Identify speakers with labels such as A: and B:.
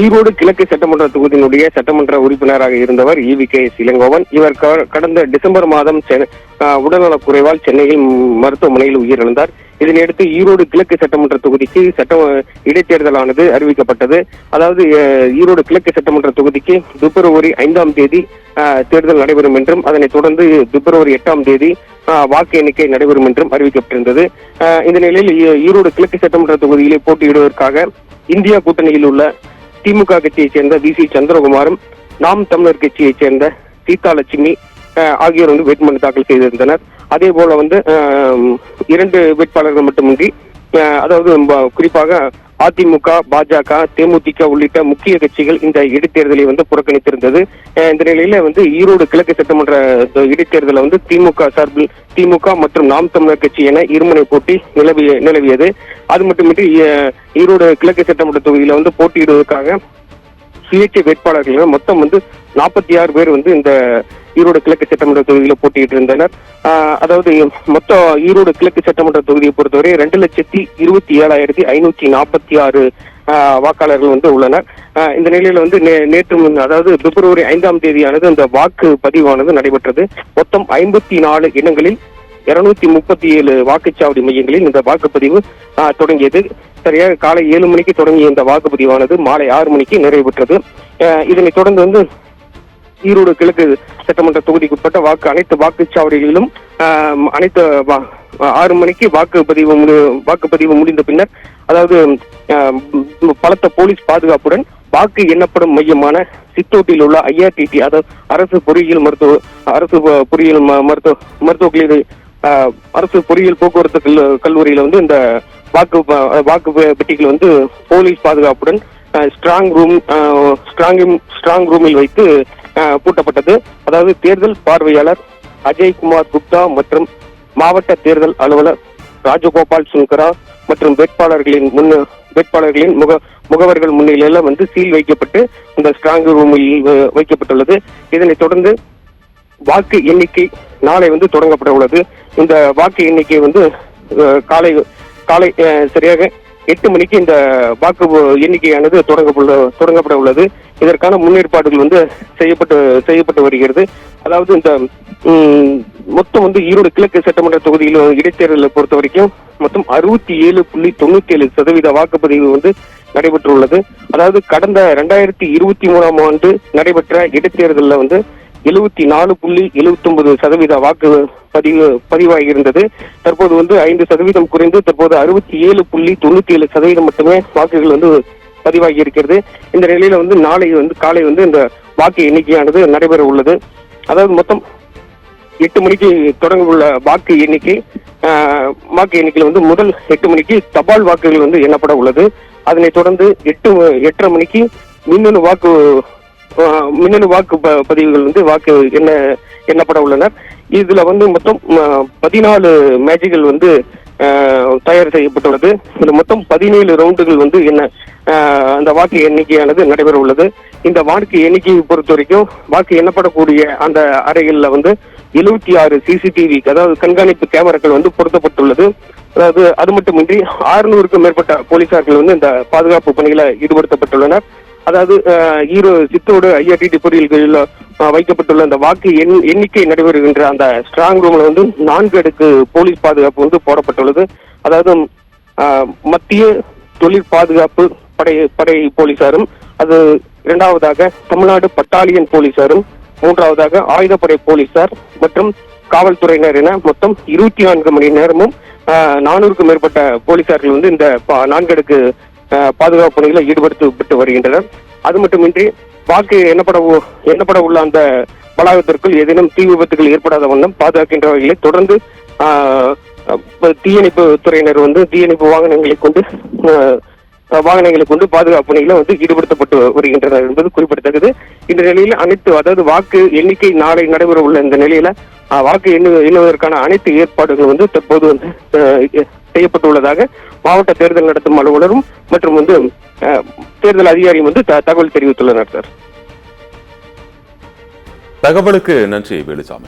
A: ஈரோடு கிழக்கு சட்டமன்ற தொகுதியினுடைய சட்டமன்ற உறுப்பினராக இருந்தவர் EVKS இளங்கோவன். இவர் கடந்த டிசம்பர் மாதம் உடல்நலக் குறைவால் சென்னையில் மருத்துவமனையில் உயிரிழந்தார். இதனையடுத்து ஈரோடு கிழக்கு சட்டமன்ற தொகுதிக்கு இடைத்தேர்தலானது அறிவிக்கப்பட்டது. அதாவது ஈரோடு கிழக்கு சட்டமன்ற தொகுதிக்கு பிப்ரவரி 5ஆம் தேதி தேர்தல் நடைபெறும் என்றும் அதனைத் தொடர்ந்து பிப்ரவரி 8ஆம் தேதி வாக்கு எண்ணிக்கை நடைபெறும் என்றும் அறிவிக்கப்பட்டிருந்தது. இந்த நிலையில் ஈரோடு கிழக்கு சட்டமன்ற தொகுதியிலே போட்டியிடுவதற்காக இந்தியா கூட்டணியில் உள்ள திமுக கட்சியைச் சேர்ந்த VC சந்திரகுமாரும் நாம் தமிழர் கட்சியைச் சேர்ந்த சீதாலட்சுமி ஆகியோர் வேட்புமனு தாக்கல் செய்திருந்தனர். அதே போல 2 வேட்பாளர்கள் மட்டுமின்றி அதாவது குறிப்பாக அதிமுக, பாஜக, தேமுதிக உள்ளிட்ட முக்கிய கட்சிகள் இந்த இடைத்தேர்தலை புறக்கணித்திருந்தது. இந்த நிலையில ஈரோடு கிழக்கு சட்டமன்ற இடைத்தேர்தலை திமுக சார்பில் திமுக மற்றும் நாம் தமிழர் கட்சி என இருமுனை போட்டி நிலவியது. அது மட்டுமின்றி ஈரோடு கிழக்கு சட்டமன்ற தொகுதியில போட்டியிடுவதற்காக சுயேட்சை வேட்பாளர்கள் மொத்தம் 46 பேர் இந்த ஈரோடு கிழக்கு சட்டமன்ற தொகுதியில் போட்டியிட்டு இருந்தனர். அதாவது மொத்த ஈரோடு கிழக்கு சட்டமன்ற தொகுதியை பொறுத்தவரை 2,27,546 வாக்காளர்கள் உள்ளனர். இந்த நிலையில நேற்று அதாவது பிப்ரவரி 5ஆம் தேதியானது இந்த வாக்கு பதிவானது நடைபெற்றது. மொத்தம் 54 இடங்களில் 237 வாக்குச்சாவடி மையங்களில் இந்த வாக்குப்பதிவு தொடங்கியது. சரியாக காலை 7 மணிக்கு தொடங்கிய இந்த வாக்குப்பதிவானது மாலை 6 மணிக்கு நிறைவு பெற்றது. இதனைத் தொடர்ந்து ஈரோடு கிழக்கு சட்டமன்ற தொகுதிக்குட்பட்ட அனைத்து வாக்குச்சாவடிகளிலும் அனைத்து 6 மணிக்கு வாக்குப்பதிவு முடிந்த பின்னர் அதாவது பலத்த போலீஸ் பாதுகாப்புடன் வாக்கு எண்ணப்படும் மையமான சித்தோட்டில் உள்ள IRTT அதாவது அரசு பொறியியல் போக்குவரத்து கல்லூரியில இந்த வாக்கு பெட்டிகள் போலீஸ் பாதுகாப்புடன் ஸ்ட்ராங் ரூமில் வைத்து பூட்டப்பட்டது. அதாவது தேர்தல் பார்வையாளர் அஜய்குமார் குப்தா மற்றும் மாவட்ட தேர்தல் அலுவலர் ராஜகோபால் சுன்கரா மற்றும் வேட்பாளர்களின் முகவர்கள் முன்னிலையில சீல் வைக்கப்பட்டு இந்த ஸ்ட்ராங் ரூமில் வைக்கப்பட்டுள்ளது. இதனைத் தொடர்ந்து வாக்கு எண்ணிக்கை நாளை தொடங்கப்பட உள்ளது. இந்த வாக்கு எண்ணிக்கை காலை சரியாக 8 மணிக்கு இந்த வாக்கு எண்ணிக்கையானது தொடங்கப்பட உள்ளது. இதற்கான முன்னேற்பாடுகள் செய்யப்பட்டு வருகிறது. அதாவது இந்த மொத்தம் ஈரோடு கிழக்கு சட்டமன்ற தொகுதியில் இடைத்தேர்தலை பொறுத்த வரைக்கும் மொத்தம் 67.97% வாக்குப்பதிவு நடைபெற்றுள்ளது. அதாவது கடந்த 2023ஆம் ஆண்டு நடைபெற்ற இடைத்தேர்தலில் 74.79% வாக்கு பதிவாகி இருந்தது. தற்போது 5% குறைந்து தற்போது 67.97% மட்டுமே வாக்குகள் பதிவாகி இருக்கிறது. இந்த நிலையில நாளை காலை இந்த வாக்கு எண்ணிக்கையானது நடைபெற உள்ளது. அதாவது மொத்தம் 8 மணிக்கு தொடங்க உள்ள வாக்கு எண்ணிக்கையில் முதல் 8 மணிக்கு தபால் வாக்குகள் எண்ணப்பட உள்ளது. அதனைத் தொடர்ந்து 8:30 மணிக்கு மின்னணு வாக்கு பதிவுகள் வாக்கு எண்ணப்பட உள்ளனர். இதுல மொத்தம் 14 மேஜைகள் தயார் செய்யப்பட்டுள்ளது. இதுல மொத்தம் 17 ரவுண்டுகள் அந்த வாக்கு எண்ணிக்கையானது நடைபெற உள்ளது. இந்த வாக்கு எண்ணிக்கையை பொறுத்த வரைக்கும் வாக்கு எண்ணப்படக்கூடிய அந்த அறைகள்ல 76 CCTV அதாவது கண்காணிப்பு கேமராக்கள் பொருத்தப்பட்டுள்ளது. அதாவது அது மட்டுமின்றி 600க்கும் மேற்பட்ட போலீசார்கள் இந்த பாதுகாப்பு பணியில ஈடுபடுத்தப்பட்டுள்ளனர். அதாவது சித்தோடு IRTT பொறியியல்களில் வைக்கப்பட்டுள்ள அந்த வாக்கு எண்ணிக்கை நடைபெறுகின்ற அந்த ஸ்ட்ராங் ரூம்ல 4 அடுக்கு போலீஸ் பாதுகாப்பு போடப்பட்டுள்ளது. அதாவது மத்திய தொழில் பாதுகாப்பு படை போலீசாரும், அது 2வதாக தமிழ்நாடு பட்டாலியன் போலீசாரும், 3வதாக ஆயுதப்படை போலீசார் மற்றும் காவல்துறையினர் என மொத்தம் 24 மணி நேரமும் 400க்கும் மேற்பட்ட போலீசார்கள் இந்த 4 அடுக்கு பாதுகாப்பு பணிகளை ஈடுபடுத்தப்பட்டு வருகின்றனர். அது மட்டுமின்றி வாக்கு எண்ணப்பட உள்ள அந்த வளாகத்திற்குள் ஏதேனும் தீ விபத்துகள் ஏற்படாத வண்ணம் பாதுகாக்கின்ற வகையில் தொடர்ந்து தீயணைப்பு துறையினர் தீயணைப்பு வாகனங்களை கொண்டு பாதுகாப்பு பணிகளை ஈடுபடுத்தப்பட்டு வருகின்றனர் என்பது குறிப்பிடத்தக்கது. இந்த நிலையில் அதாவது வாக்கு எண்ணிக்கை நாளை நடைபெற உள்ள இந்த நிலையில வாக்கு எண்ணுவதற்கான அனைத்து ஏற்பாடுகள் தற்போது செய்யப்பட்டுள்ளதாக மாவட்ட தேர்தல் நடத்தும் அலுவலரும் மற்றும் தேர்தல் அதிகாரியும் தகவல் தெரிவித்துள்ளனர். சார்,
B: தகவலுக்கு நன்றி வேலுசாமி.